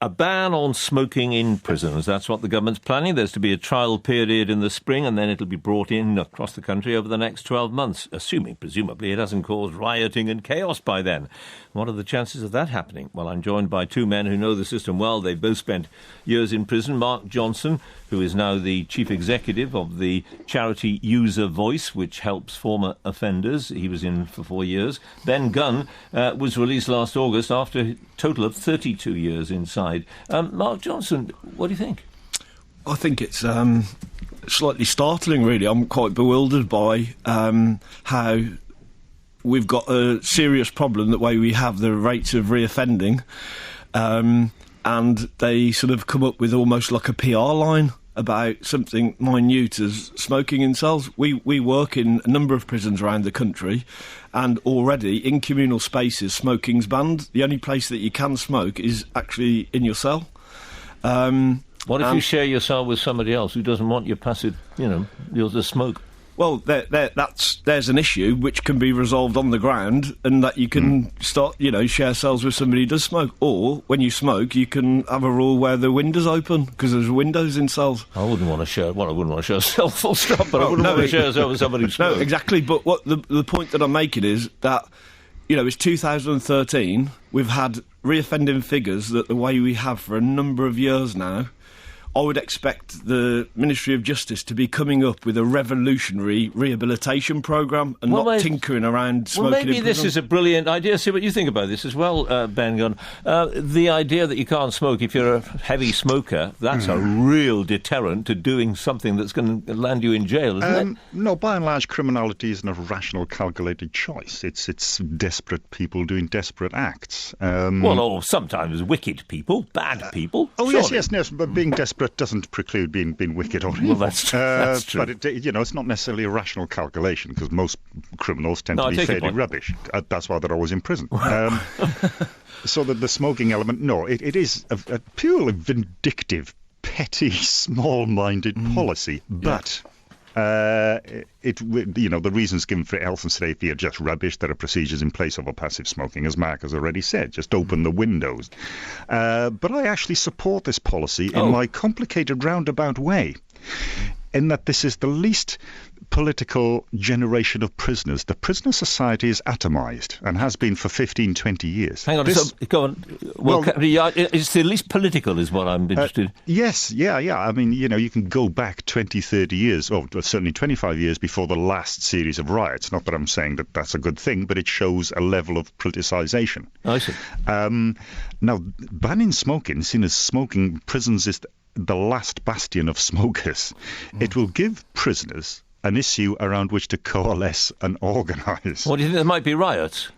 A ban on smoking in prisons. That's what the government's planning. There's to be a trial period in the spring, and then it'll be brought in across the country over the next 12 months, assuming, presumably, it hasn't caused rioting and chaos by then. What are the chances of that happening? Well, I'm joined by two men who know the system well. They've both spent years in prison. Mark Johnson, who is now the chief executive of the charity User Voice, which helps former offenders. He was in for 4 years. Ben Gunn was released last August after a total of 32 years inside. Mark Johnson, what do you think? I think it's slightly startling, really. I'm quite bewildered by how we've got a serious problem the way we have the rates of reoffending, and they sort of come up with almost like a PR line about something minute as smoking in cells. We work in a number of prisons around the country, and already in communal spaces smoking's banned. The only place that you can smoke is actually in your cell. What if you share your cell with somebody else who doesn't want your passive, the smoke? Well, there's an issue which can be resolved on the ground, and that you can start, share cells with somebody who does smoke. Or, when you smoke, you can have a rule where the window's open, because there's windows in cells. I wouldn't want to share a cell full stop, but I wouldn't want to share a cell with somebody who smokes. No, exactly, but what the point that I'm making is that, it's 2013, we've had reoffending figures that the way we have for a number of years now. I would expect the Ministry of Justice to be coming up with a revolutionary rehabilitation programme and not tinkering around smoking in prison. Well, maybe this is a brilliant idea. See what you think about this as well, Ben Gunn. The idea that you can't smoke if you're a heavy smoker, that's a real deterrent to doing something that's going to land you in jail, isn't it? No, by and large, criminality isn't a rational, calculated choice. It's desperate people doing desperate acts. Or sometimes wicked people, bad people. Oh, surely. yes, but being desperate doesn't preclude being wicked or evil. Well, that's true. That's true. But it's not necessarily a rational calculation, because most criminals tend to be fairly rubbish. That's why they're always in prison. So that the smoking element, it is a purely vindictive, petty, small-minded policy, but. The reasons given for health and safety are just rubbish. There are procedures in place over passive smoking, as Mark has already said. Just open the windows. But I actually support this policy in my complicated roundabout way, in that this is the least political generation of prisoners. The prisoner society is atomised and has been for 15, 20 years. Hang on, go on. It's the least political is what I'm interested in. Yes, yeah. I mean, you can go back 20, 30 years, or certainly 25 years before the last series of riots. Not that I'm saying that that's a good thing, but it shows a level of politicisation. I see. Now, banning smoking, seen as smoking prisons is the last bastion of smokers. It will give prisoners an issue around which to coalesce and organise. What do you think? There might be riots?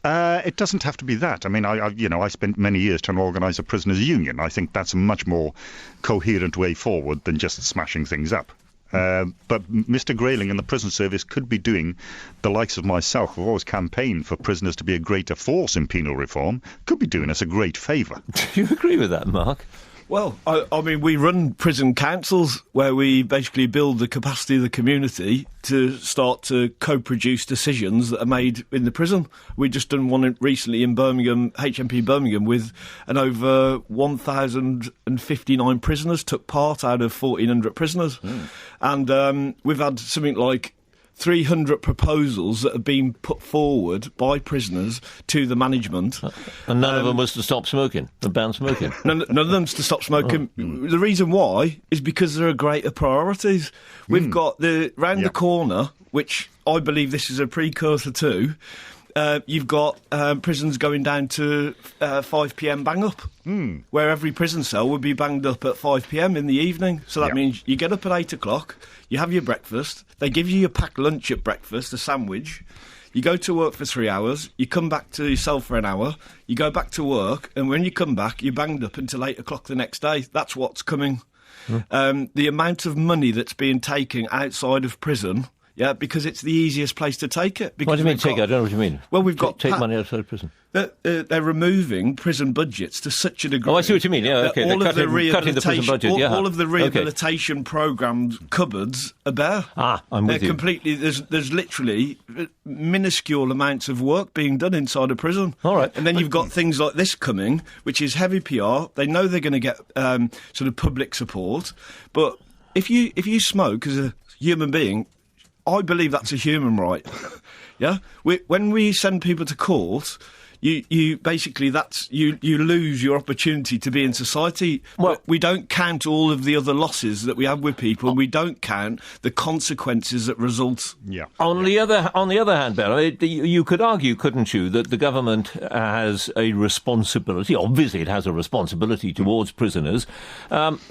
It doesn't have to be that. I mean, I spent many years trying to organise a prisoners' union. I think that's a much more coherent way forward than just smashing things up. But Mr. Grayling and the prison service could be doing the likes of myself, who've always campaigned for prisoners to be a greater force in penal reform, could be doing us a great favour. Do you agree with that, Mark? Well, I mean, we run prison councils where we basically build the capacity of the community to start to co-produce decisions that are made in the prison. We just done one recently in Birmingham, HMP Birmingham, with over 1,059 prisoners took part out of 1,400 prisoners. And we've had something like 300 proposals that have been put forward by prisoners to the management. And none of them was to stop smoking, to ban smoking? None of them's to stop smoking. The reason why is because there are greater priorities. We've got round the corner, which I believe this is a precursor to, you've got prisons going down to 5pm bang up, where every prison cell would be banged up at 5pm in the evening. So that means you get up at 8 o'clock, you have your breakfast, they give you your packed lunch at breakfast, a sandwich, you go to work for 3 hours, you come back to your cell for an hour, you go back to work, and when you come back, you're banged up until 8 o'clock the next day. That's what's coming. The amount of money that's being taken outside of prison Yeah, because it's the easiest place to take it. What do you mean take it? I don't know what you mean. Well, we've got... Take money outside of prison. They're removing prison budgets to such a degree... Oh, I see what you mean, yeah, OK. All of the prison budget, all of the rehabilitation programme cupboards are bare. I'm with you. Completely... There's literally minuscule amounts of work being done inside a prison. All right. And then you've got things like this coming, which is heavy PR. They know they're going to get sort of public support. But if you smoke as a human being... I believe that's a human right. Yeah, when we send people to court, you basically you lose your opportunity to be in society. Well, we don't count all of the other losses that we have with people. We don't count the consequences that result. Yeah. On the other hand, Ben, you could argue, couldn't you, that the government has a responsibility. Obviously, it has a responsibility towards prisoners.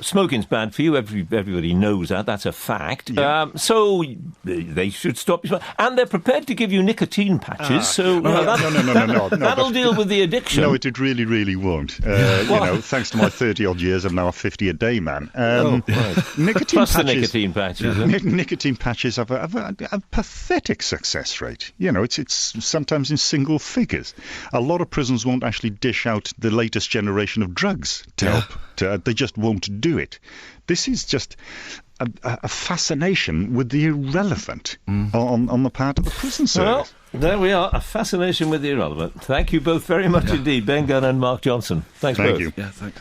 Smoking's bad for you. Everybody knows that. That's a fact. Yeah. So they should stop you. And they're prepared to give you nicotine patches. No. That'll deal with the addiction. No, it really, really won't. Thanks to my 30-odd years, I'm now a 50-a-day man. Nicotine Plus patches, the nicotine patches. Nicotine patches have a pathetic success rate. It's sometimes in single figures. A lot of prisons won't actually dish out the latest generation of drugs to help. They just won't do it. This is just a fascination with the irrelevant on the part of the prison service. Well, there we are, a fascination with the irrelevant. Thank you both very much indeed, Ben Gunn and Mark Johnson. Thanks both. Thank you. Yeah, thanks.